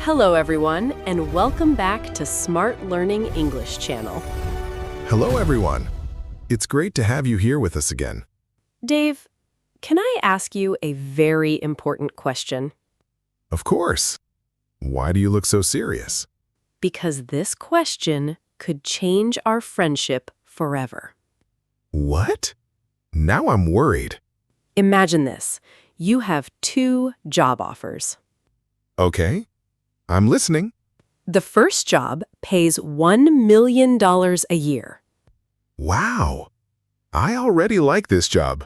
Hello, everyone, and welcome back to Smart Learning English Channel. Hello, everyone. It's great to have you here with us again. Dave, can I ask you a very important question? Of course. Why do you look so serious? Because this question could change our friendship forever. What? Now I'm worried. Imagine this. You have two job offers. Okay, I'm listening. The first job pays $1 million a year, Wow. I already like this job.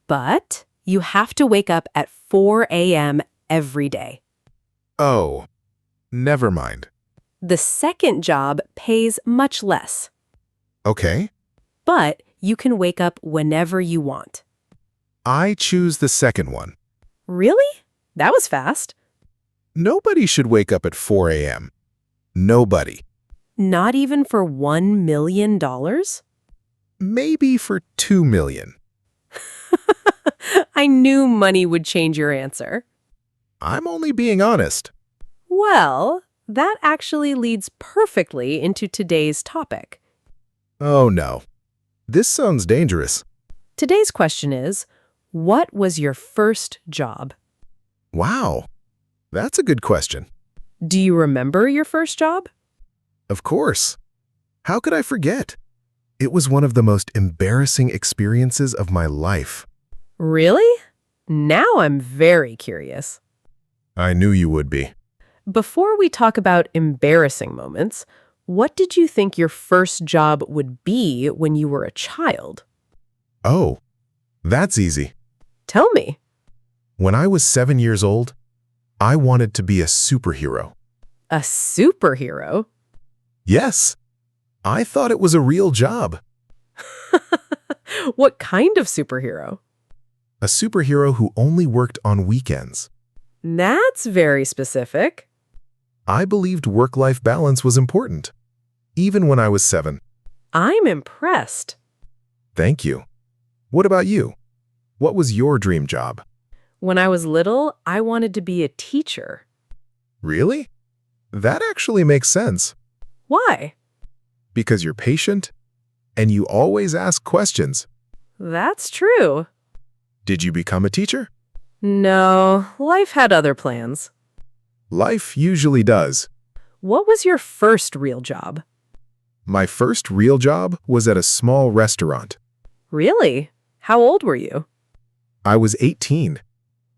but you have to wake up at 4 a.m. every day. Oh, never mind. The second job pays much less, Okay, but you can wake up whenever you want. I choose the second one. Really? That was fast. Nobody should wake up at 4 a.m. Nobody. Not even for $1 million? Maybe for 2 million. I knew money would change your answer. I'm only being honest. Well, that actually leads perfectly into today's topic. Oh no. This sounds dangerous. Today's question is, what was your first job? Wow. That's a good question. Do you remember your first job? Of course. How could I forget? It was one of the most embarrassing experiences of my life. Really? Now I'm very curious. I knew you would be. Before we talk about embarrassing moments, what did you think your first job would be when you were a child? Oh, that's easy. Tell me. When I was 7 years old, I wanted to be a superhero. A superhero? Yes, I thought it was a real job. What kind of superhero? A superhero who only worked on weekends. That's very specific. I believed work-life balance was important, even when I was 7. I'm impressed. Thank you. What about you? What was your dream job? When I was little, I wanted to be a teacher. Really? That actually makes sense. Why? Because you're patient and you always ask questions. That's true. Did you become a teacher? No, life had other plans. Life usually does. What was your first real job? My first real job was at a small restaurant. Really? How old were you? I was 18,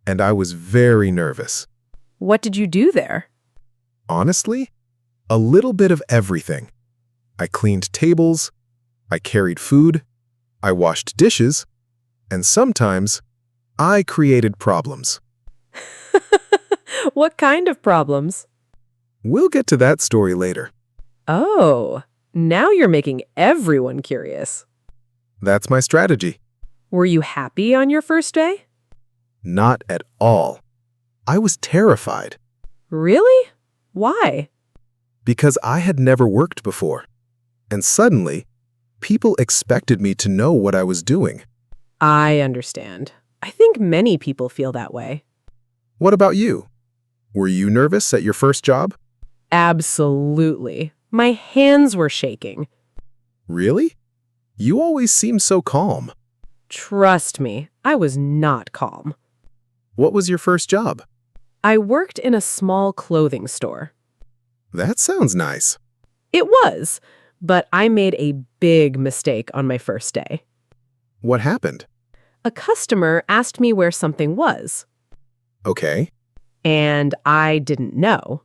and I was very nervous. What did you do there? Honestly, a little bit of everything. I cleaned tables, I carried food, I washed dishes, and sometimes I created problems. What kind of problems? We'll get to that story later. Oh, now you're making everyone curious. That's my strategy. Were you happy on your first day? Not at all. I was terrified Really? Why? because I had never worked before. And suddenly, people expected me to know what I was doing. I understand. I think many people feel that way. What about you? Were you nervous at your first job? Absolutely. My hands were shaking. Really? You always seem so calm. Trust me, I was not calm. What was your first job? I worked in a small clothing store. That sounds nice. It was, but I made a big mistake on my first day. What happened? A customer asked me where something was, Okay, and I didn't know.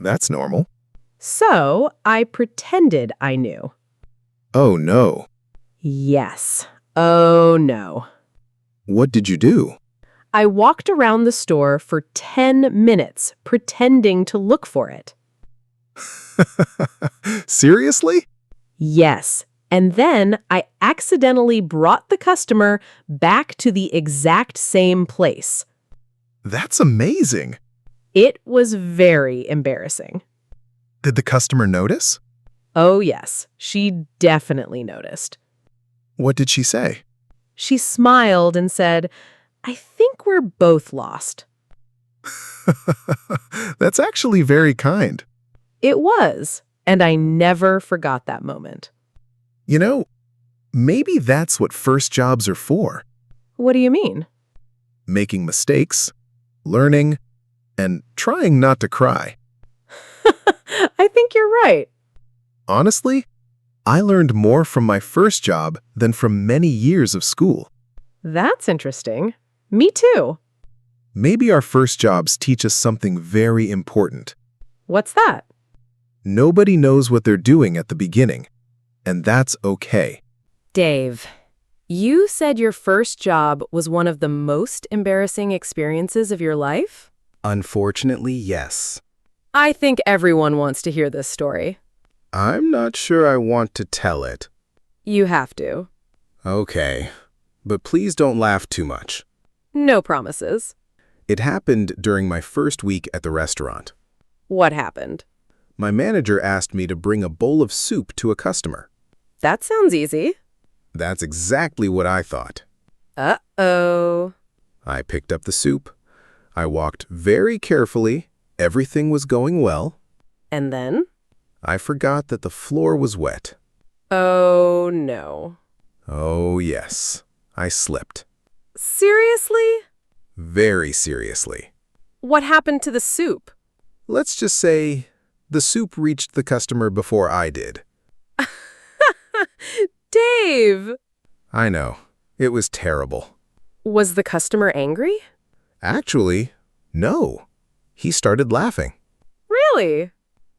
that's normal. So I pretended I knew. Oh no. Yes. Oh no. What did you do? I walked around the store for 10 minutes pretending to look for it. Seriously? Yes. And then I accidentally brought the customer back to the exact same place. That's amazing. It was very embarrassing. Did the customer notice? Oh, yes. She definitely noticed. What did she say? She smiled and said, "I think we're both lost." That's actually very kind. It was, and I never forgot that moment. You know, maybe that's what first jobs are for. What do you mean? Making mistakes, learning, and trying not to cry. I think you're right. Honestly, I learned more from my first job than from many years of school. That's interesting. Me too. Maybe our first jobs teach us something very important. What's that? Nobody knows what they're doing at the beginning, and that's okay. Dave, you said your first job was one of the most embarrassing experiences of your life? Unfortunately, yes. I think everyone wants to hear this story. I'm not sure I want to tell it. You have to. Okay, but please don't laugh too much. No promises. It happened during my first week at the restaurant. What happened? My manager asked me to bring a bowl of soup to a customer. That sounds easy. That's exactly what I thought. Uh-oh. I picked up the soup. I walked very carefully. Everything was going well. And then? I forgot that the floor was wet. Oh, no. Oh, yes. I slipped. Seriously? Very seriously. What happened to the soup? Let's just say the soup reached the customer before I did. Dave! I know. It was terrible. Was the customer angry? Actually, no. He started laughing. Really?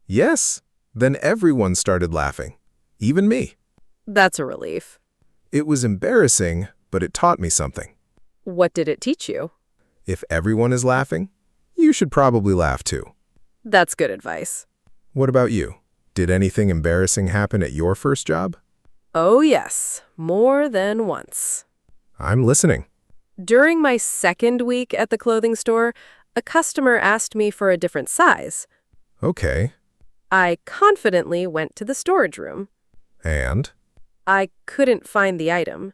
Yes. Then everyone started laughing. Even me. That's a relief. It was embarrassing, but it taught me something. What did it teach you? If everyone is laughing, you should probably laugh too. That's good advice. What about you? Did anything embarrassing happen at your first job? Oh, yes. More than once. I'm listening. During my second week at the clothing store, a customer asked me for a different size. Okay. I confidently went to the storage room. And? I couldn't find the item.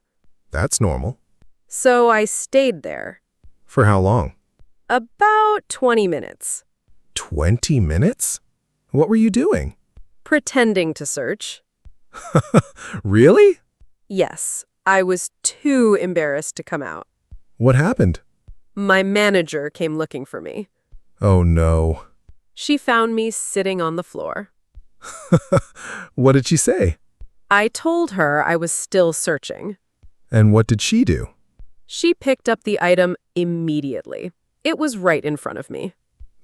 That's normal. So I stayed there. For how long? About 20 minutes. 20 minutes? What were you doing? Pretending to search. Really? Yes, I was too embarrassed to come out. What happened? My manager came looking for me. Oh no. She found me sitting on the floor. What did she say? I told her I was still searching. And what did she do? She picked up the item immediately. It was right in front of me.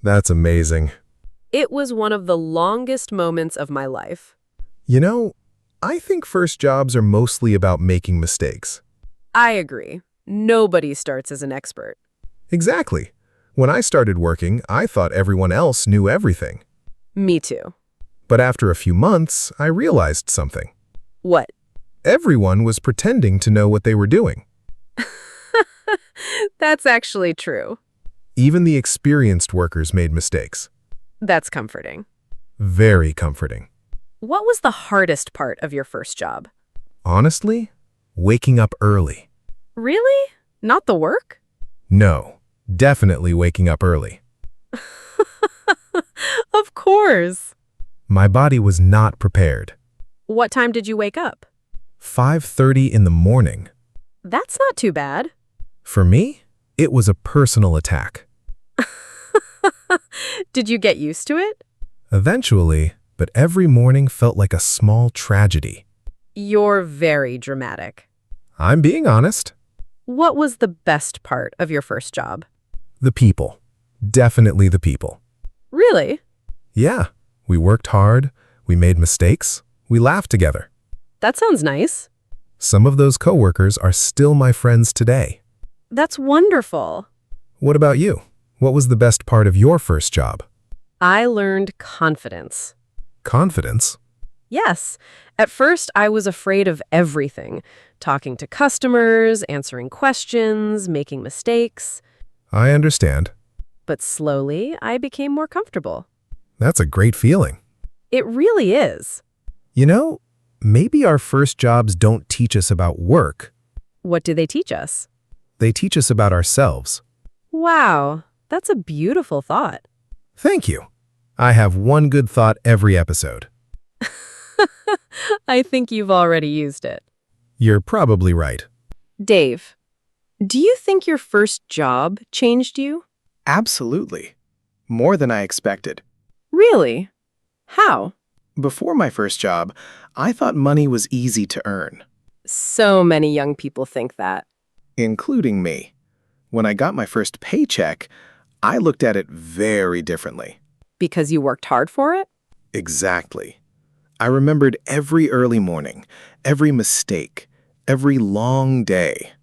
That's amazing. It was one of the longest moments of my life. You know, I think first jobs are mostly about making mistakes. I agree. Nobody starts as an expert. Exactly. When I started working, I thought everyone else knew everything. Me too. But after a few months, I realized something. What? Everyone was pretending to know what they were doing. That's actually true. Even the experienced workers made mistakes. That's comforting. Very comforting. What was the hardest part of your first job? Honestly, waking up early. Really? Not the work? No, definitely waking up early. Of course. My body was not prepared. What time did you wake up? 5:30 in the morning. That's not too bad. For me, it was a personal attack. Did you get used to it? Eventually, but every morning felt like a small tragedy. You're very dramatic. I'm being honest. What was the best part of your first job? The people. Definitely the people. Really? Yeah, we worked hard, we made mistakes, we laughed together. That sounds nice. Some of those coworkers are still my friends today. That's wonderful. What about you? What was the best part of your first job? I learned confidence. Confidence? Yes. At first, I was afraid of everything. Talking to customers, answering questions, making mistakes. I understand. But slowly, I became more comfortable. That's a great feeling. It really is. You know, maybe our first jobs don't teach us about work. What do they teach us? They teach us about ourselves. Wow. That's a beautiful thought. Thank you. I have one good thought every episode. I think you've already used it. You're probably right. Dave, do you think your first job changed you? Absolutely. More than I expected. Really? How? Before my first job, I thought money was easy to earn, So many young people think that. including me. When I got my first paycheck, I looked at it very differently. Because you worked hard for it? Exactly. I remembered every early morning, every mistake, every long day.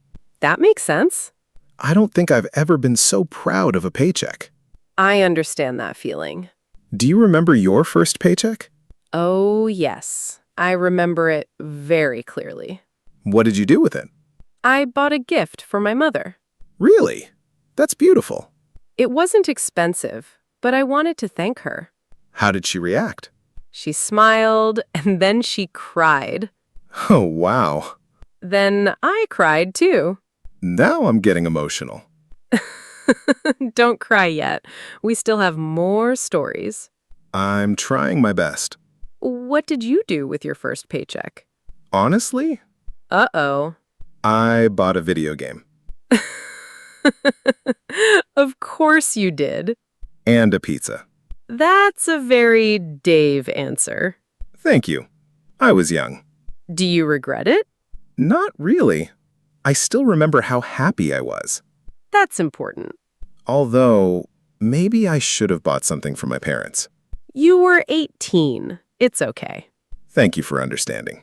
That makes sense. I don't think I've ever been so proud of a paycheck. I understand that feeling. Do you remember your first paycheck? Oh, yes. I remember it very clearly. What did you do with it? I bought a gift for my mother. Really? That's beautiful. It wasn't expensive, but I wanted to thank her. How did she react? She smiled, and then she cried. Oh, wow. Then I cried, too. Now I'm getting emotional. Don't cry yet. We still have more stories. I'm trying my best. What did you do with your first paycheck? Honestly, Uh-oh. I bought a video game. Of course you did. And a pizza. That's a very Dave answer. Thank you. I was young. Do you regret it? Not really. I still remember how happy I was. That's important. Although, maybe I should have bought something for my parents. You were 18. It's okay. Thank you for understanding.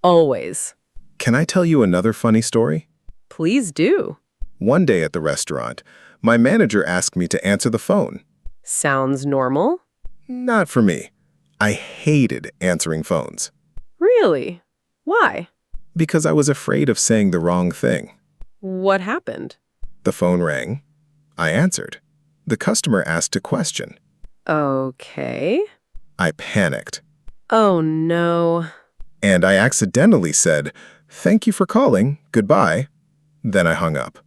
Always. Can I tell you another funny story? Please do. One day at the restaurant, my manager asked me to answer the phone. Sounds normal. Not for me. I hated answering phones Really? Why? because I was afraid of saying the wrong thing. What happened? The phone rang. I answered. The customer asked a question. Okay. I panicked, Oh, no. and I accidentally said, "Thank you for calling. Goodbye." Then I hung up.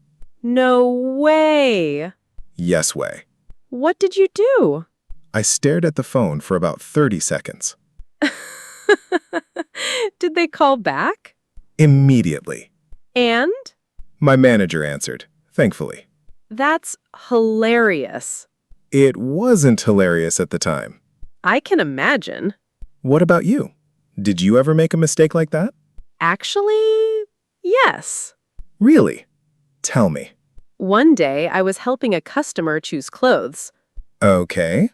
No way. Yes way. What did you do? I stared at the phone for about 30 seconds. Did they call back? Immediately, And? my manager answered, thankfully. That's hilarious. It wasn't hilarious at the time. I can imagine. What about you? Did you ever make a mistake like that? Actually, yes. Really? Tell me. One day, I was helping a customer choose clothes. Okay.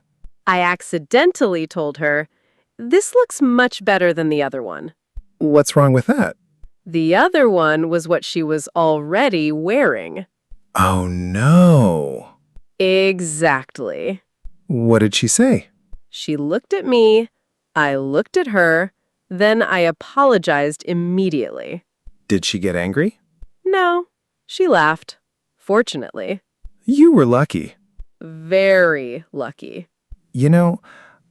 I accidentally told her, "This looks much better than the other one." What's wrong with that? The other one was what she was already wearing. Oh, no. Exactly. What did she say? She looked at me, I looked at her, then I apologized immediately. Did she get angry? No, she laughed. Fortunately. You were lucky. Very lucky. You know,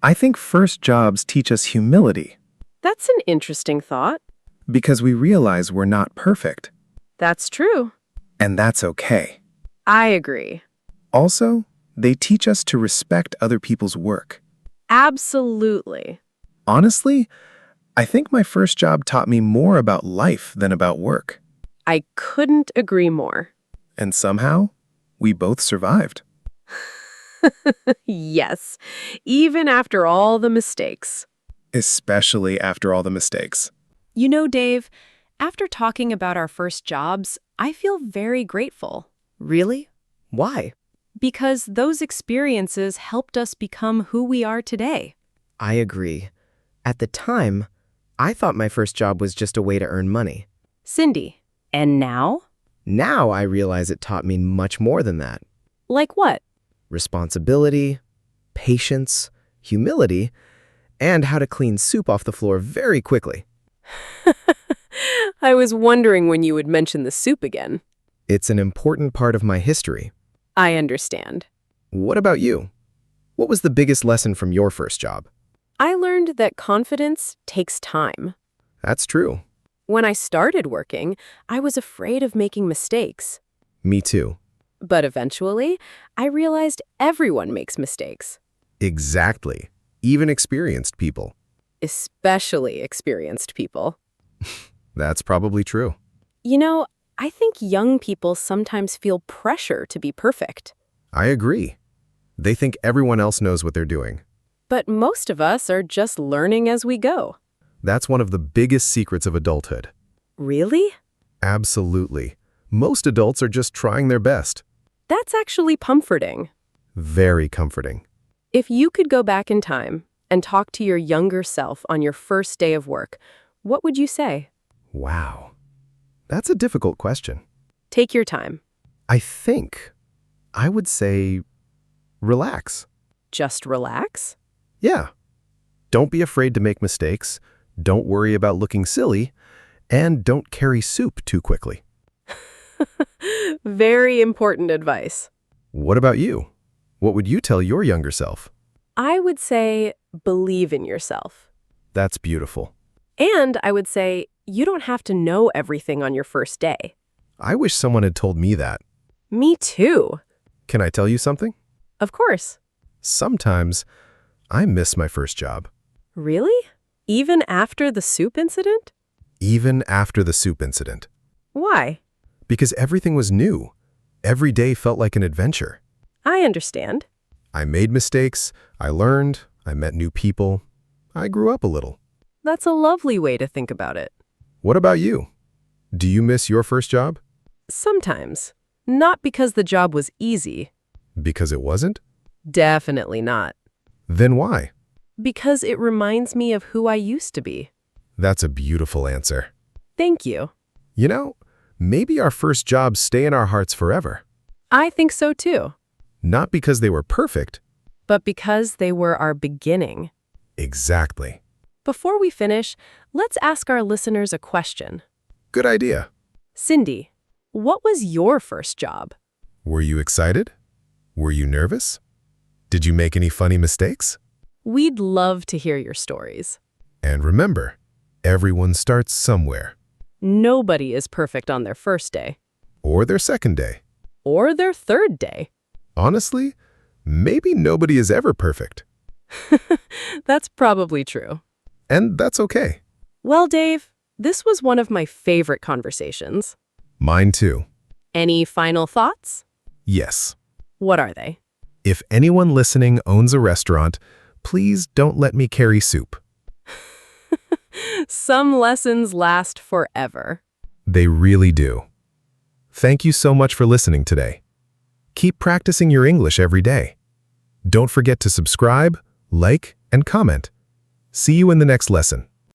I think first jobs teach us humility That's an interesting thought. because we realize we're not perfect, That's true. and that's okay. I agree. Also, they teach us to respect other people's work. Absolutely. Honestly, I think my first job taught me more about life than about work. I couldn't agree more. And somehow, we both survived. Yes, even after all the mistakes. Especially after all the mistakes. You know, Dave, after talking about our first jobs, I feel very grateful. Really? Why? Because those experiences helped us become who we are today. I agree. At the time, I thought my first job was just a way to earn money. Cindy, and now? Now I realize it taught me much more than that. Like what? Responsibility, patience, humility, and how to clean soup off the floor very quickly. I was wondering when you would mention the soup again. It's an important part of my history. I understand. What about you? What was the biggest lesson from your first job? I learned that confidence takes time. That's true. When I started working, I was afraid of making mistakes. Me too. But eventually, I realized everyone makes mistakes, Exactly. Even experienced people. especially experienced people. That's probably true. You know, I think young people sometimes feel pressure to be perfect. I agree. They think everyone else knows what they're doing. But most of us are just learning as we go. That's one of the biggest secrets of adulthood. Really? Absolutely. Most adults are just trying their best. That's actually comforting. Very comforting. If you could go back in time and talk to your younger self on your first day of work, what would you say? Wow. That's a difficult question. Take your time. I think I would say relax. Just relax. Yeah. Don't be afraid to make mistakes. Don't worry about looking silly. And don't carry soup too quickly. Very important advice. What about you? What would you tell your younger self? I would say believe in yourself. That's beautiful. And I would say you don't have to know everything on your first day. I wish someone had told me that. Me too. Can I tell you something? Of course. Sometimes I miss my first job. Really? Even after the soup incident? Even after the soup incident. Why? Because everything was new. Every day felt like an adventure. I understand. I made mistakes, I learned, I met new people. I grew up a little. That's a lovely way to think about it. What about you? Do you miss your first job? Sometimes. Not because the job was easy. Because it wasn't? Definitely not. Then why? Because it reminds me of who I used to be. That's a beautiful answer. Thank you. You know, maybe our first jobs stay in our hearts forever. I think so too. Not because they were perfect. But because they were our beginning. Exactly. Before we finish, let's ask our listeners a question. Good idea. Cindy, what was your first job? Were you excited? Were you nervous? Did you make any funny mistakes? We'd love to hear your stories. And remember, everyone starts somewhere. Nobody is perfect on their first day. Or their second day. Or their third day. Honestly, maybe nobody is ever perfect. That's probably true. And that's okay. Well, Dave, this was one of my favorite conversations. Mine too. Any final thoughts? Yes. What are they? If anyone listening owns a restaurant, please don't let me carry soup. Some lessons last forever. They really do. Thank you so much for listening today. Keep practicing your English every day. Don't forget to subscribe, like, and comment. See you in the next lesson.